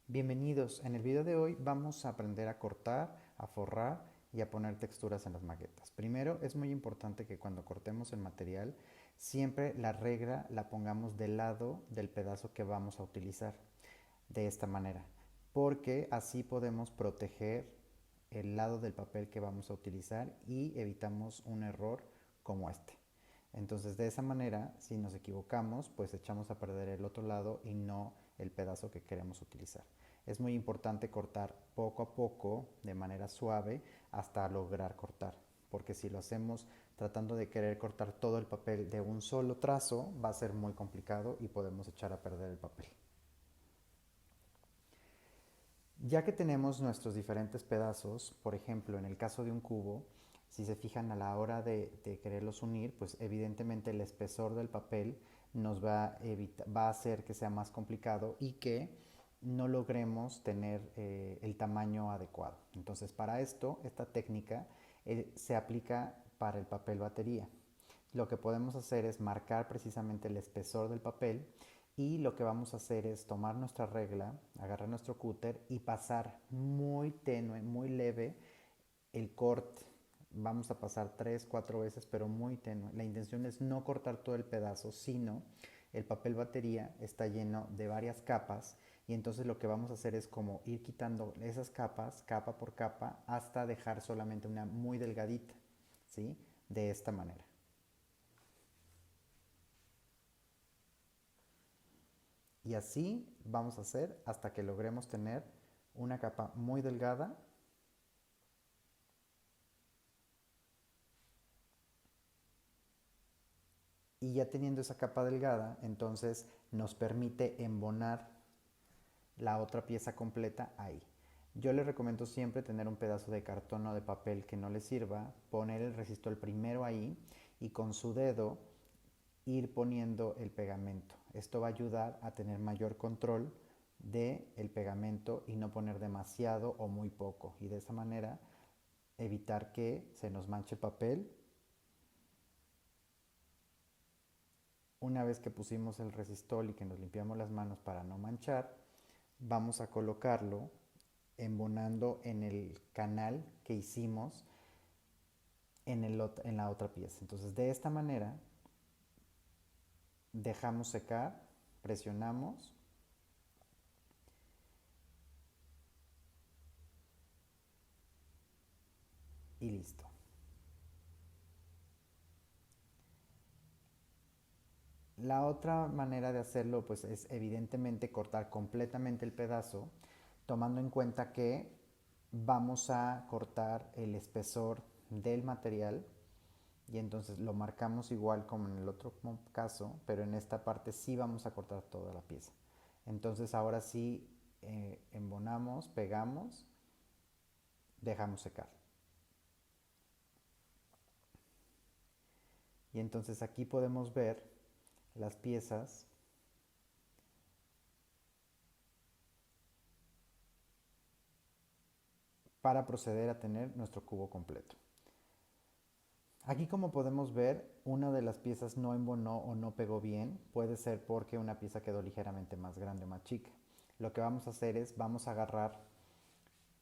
Bienvenidos, en el video de hoy vamos a aprender a cortar, a forrar y a poner texturas en las maquetas. Primero, es muy importante que cuando cortemos el material, siempre la regla la pongamos del lado del pedazo que vamos a utilizar, de esta manera, porque así podemos proteger el lado del papel que vamos a utilizar y evitamos un error como este. Entonces, de esa manera, si nos equivocamos, pues echamos a perder el otro lado y no el pedazo que queremos utilizar. Es muy importante cortar poco a poco, de manera suave, hasta lograr cortar, porque si lo hacemos tratando de querer cortar todo el papel de un solo trazo, va a ser muy complicado y podemos echar a perder el papel. Ya que tenemos nuestros diferentes pedazos, por ejemplo, en el caso de un cubo, si se fijan a la hora de quererlos unir, pues evidentemente el espesor del papel nos va a hacer que sea más complicado y que no logremos tener el tamaño adecuado. Entonces, para esto, esta técnica se aplica para el papel batería. Lo que podemos hacer es marcar precisamente el espesor del papel y lo que vamos a hacer es tomar nuestra regla, agarrar nuestro cúter y pasar muy tenue, muy leve el corte. Vamos a pasar 3, 4 veces, pero muy tenue. La intención es no cortar todo el pedazo, sino el papel batería está lleno de varias capas y entonces lo que vamos a hacer es como ir quitando esas capas, capa por capa, hasta dejar solamente una muy delgadita, ¿sí? De esta manera. Y así vamos a hacer hasta que logremos tener una capa muy delgada. Y ya teniendo esa capa delgada, entonces nos permite embonar la otra pieza completa ahí. Yo les recomiendo siempre tener un pedazo de cartón o de papel que no les sirva, poner el resistol primero ahí y con su dedo ir poniendo el pegamento. Esto va a ayudar a tener mayor control del pegamento y no poner demasiado o muy poco. Y de esa manera evitar que se nos manche el papel. Una vez que pusimos el resistol y que nos limpiamos las manos para no manchar, vamos a colocarlo embonando en el canal que hicimos en la otra pieza. Entonces, de esta manera dejamos secar, presionamos y listo. La otra manera de hacerlo pues es evidentemente cortar completamente el pedazo, tomando en cuenta que vamos a cortar el espesor del material y entonces lo marcamos igual como en el otro caso, pero en esta parte sí vamos a cortar toda la pieza. Entonces ahora sí embonamos, pegamos, dejamos secar. Y entonces aquí podemos ver las piezas para proceder a tener nuestro cubo completo. Aquí como podemos ver, una de las piezas no embonó o no pegó bien, puede ser porque una pieza quedó ligeramente más grande o más chica. Lo que vamos a hacer es, vamos a agarrar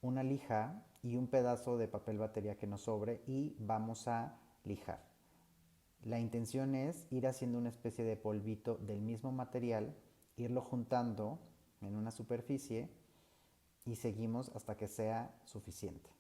una lija y un pedazo de papel batería que nos sobre y vamos a lijar. La intención es ir haciendo una especie de polvito del mismo material, irlo juntando en una superficie y seguimos hasta que sea suficiente.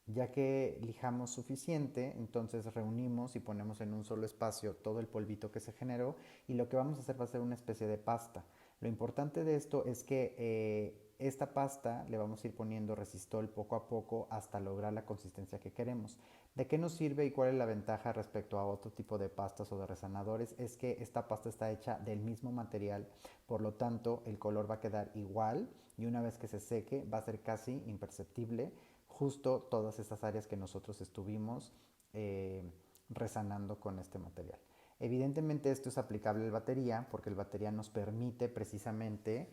Ya que lijamos suficiente, entonces reunimos y ponemos en un solo espacio todo el polvito que se generó y lo que vamos a hacer va a ser una especie de pasta. Lo importante de esto es que esta pasta le vamos a ir poniendo resistol poco a poco hasta lograr la consistencia que queremos. ¿De qué nos sirve y cuál es la ventaja respecto a otro tipo de pastas o de resanadores? Es que esta pasta está hecha del mismo material, por lo tanto el color va a quedar igual y una vez que se seque va a ser casi imperceptible justo todas estas áreas que nosotros estuvimos eh, resanando con este material. Evidentemente esto es aplicable al batería porque el batería nos permite precisamente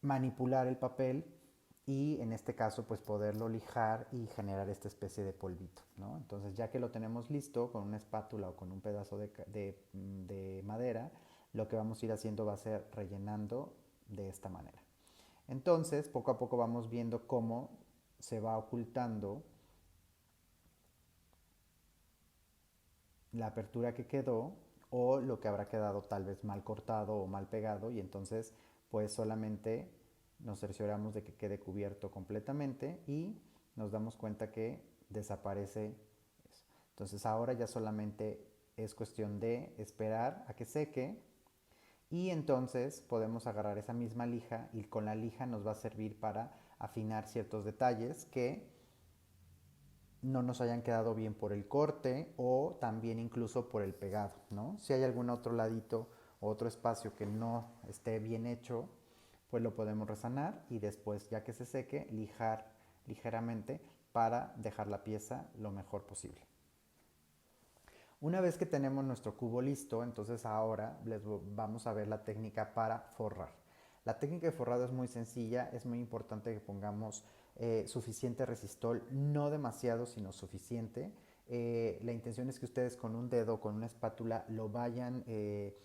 manipular el papel y en este caso pues poderlo lijar y generar esta especie de polvito, ¿no? Entonces ya que lo tenemos listo con una espátula o con un pedazo de madera, lo que vamos a ir haciendo va a ser rellenando de esta manera. Entonces poco a poco vamos viendo cómo se va ocultando la apertura que quedó o lo que habrá quedado tal vez mal cortado o mal pegado y entonces pues solamente nos cercioramos de que quede cubierto completamente y nos damos cuenta que desaparece eso. Entonces ahora ya solamente es cuestión de esperar a que seque y entonces podemos agarrar esa misma lija y con la lija nos va a servir para afinar ciertos detalles que no nos hayan quedado bien por el corte o también incluso por el pegado, ¿no? Si hay algún otro ladito o otro espacio que no esté bien hecho, pues lo podemos resanar y después, ya que se seque, lijar ligeramente para dejar la pieza lo mejor posible. Una vez que tenemos nuestro cubo listo, entonces ahora les vamos a ver la técnica para forrar. La técnica de forrado es muy sencilla, es muy importante que pongamos suficiente resistol, no demasiado, sino suficiente. La intención es que ustedes con un dedo o con una espátula lo vayan eh,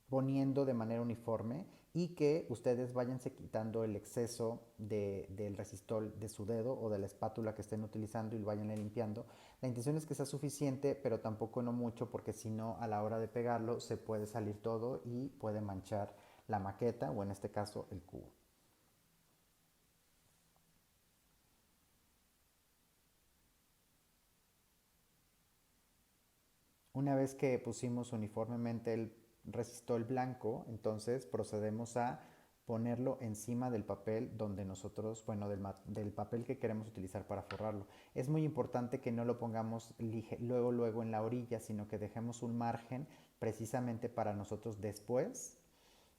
poniendo de manera uniforme y que ustedes váyanse quitando el exceso del resistol de su dedo o de la espátula que estén utilizando y lo vayan limpiando. La intención es que sea suficiente, pero tampoco no mucho, porque si no, a la hora de pegarlo se puede salir todo y puede manchar la maqueta o en este caso el cubo. Una vez que pusimos uniformemente el resistol blanco, entonces procedemos a ponerlo encima del papel donde nosotros, bueno, del papel que queremos utilizar para forrarlo. Es muy importante que no lo pongamos luego en la orilla, sino que dejemos un margen precisamente para nosotros después,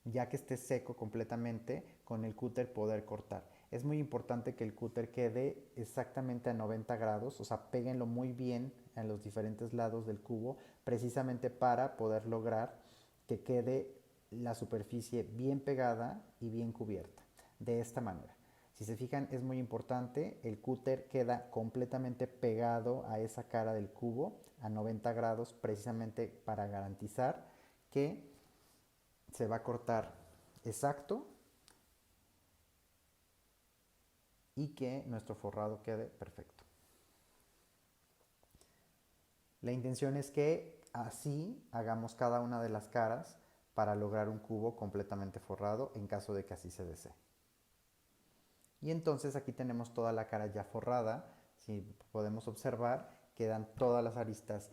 ya que esté seco completamente, con el cúter poder cortar. Es muy importante que el cúter quede exactamente a 90 grados, o sea, péguenlo muy bien en los diferentes lados del cubo, precisamente para poder lograr que quede la superficie bien pegada y bien cubierta. De esta manera. Si se fijan, es muy importante, el cúter queda completamente pegado a esa cara del cubo a 90 grados, precisamente para garantizar que se va a cortar exacto y que nuestro forrado quede perfecto. La intención es que así hagamos cada una de las caras para lograr un cubo completamente forrado en caso de que así se desee. Y entonces aquí tenemos toda la cara ya forrada. Si podemos observar, quedan todas las aristas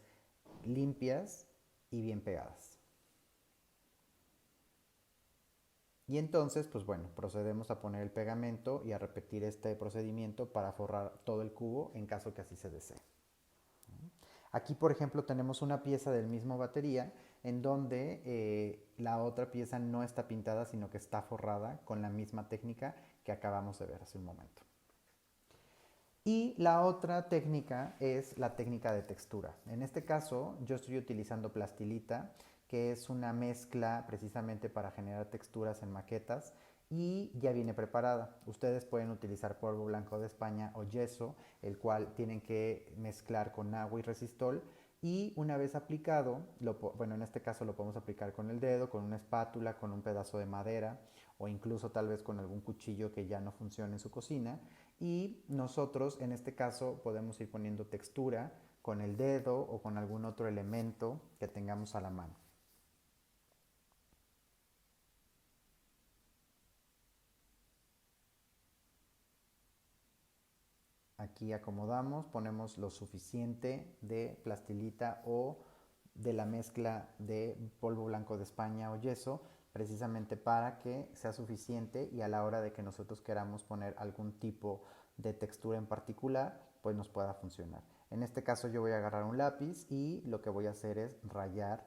limpias y bien pegadas. Y entonces, pues bueno, procedemos a poner el pegamento y a repetir este procedimiento para forrar todo el cubo en caso que así se desee. Aquí, por ejemplo, tenemos una pieza del mismo batería en donde la otra pieza no está pintada, sino que está forrada con la misma técnica que acabamos de ver hace un momento. Y la otra técnica es la técnica de textura. En este caso, yo estoy utilizando plastilita, que es una mezcla precisamente para generar texturas en maquetas y ya viene preparada. Ustedes pueden utilizar polvo blanco de España o yeso, el cual tienen que mezclar con agua y resistol y una vez aplicado, bueno, en este caso lo podemos aplicar con el dedo, con una espátula, con un pedazo de madera o incluso tal vez con algún cuchillo que ya no funcione en su cocina y nosotros en este caso podemos ir poniendo textura con el dedo o con algún otro elemento que tengamos a la mano. Aquí acomodamos, ponemos lo suficiente de plastilita o de la mezcla de polvo blanco de España o yeso, precisamente para que sea suficiente y a la hora de que nosotros queramos poner algún tipo de textura en particular, pues nos pueda funcionar. En este caso yo voy a agarrar un lápiz y lo que voy a hacer es rayar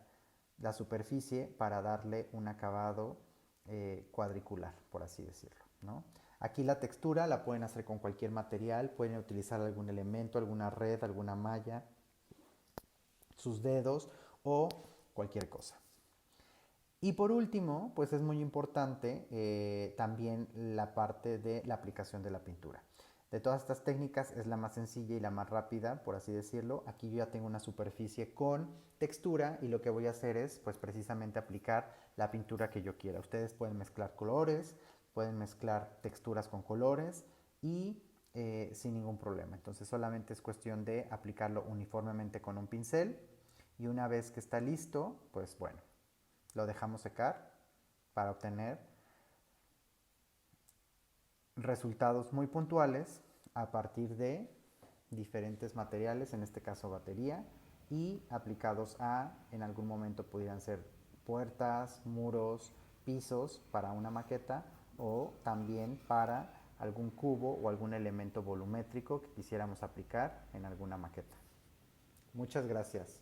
la superficie para darle un acabado cuadricular, por así decirlo, ¿no? Aquí la textura la pueden hacer con cualquier material, pueden utilizar algún elemento, alguna red, alguna malla, sus dedos o cualquier cosa. Y por último, pues es muy importante también la parte de la aplicación de la pintura. De todas estas técnicas es la más sencilla y la más rápida, por así decirlo. Aquí yo ya tengo una superficie con textura y lo que voy a hacer es pues precisamente aplicar la pintura que yo quiera. Ustedes pueden mezclar colores, pueden mezclar texturas con colores y sin ningún problema. Entonces solamente es cuestión de aplicarlo uniformemente con un pincel y una vez que está listo, pues bueno, lo dejamos secar para obtener resultados muy puntuales a partir de diferentes materiales, en este caso batería, y aplicados a, en algún momento pudieran ser puertas, muros, pisos para una maqueta o también para algún cubo o algún elemento volumétrico que quisiéramos aplicar en alguna maqueta. Muchas gracias.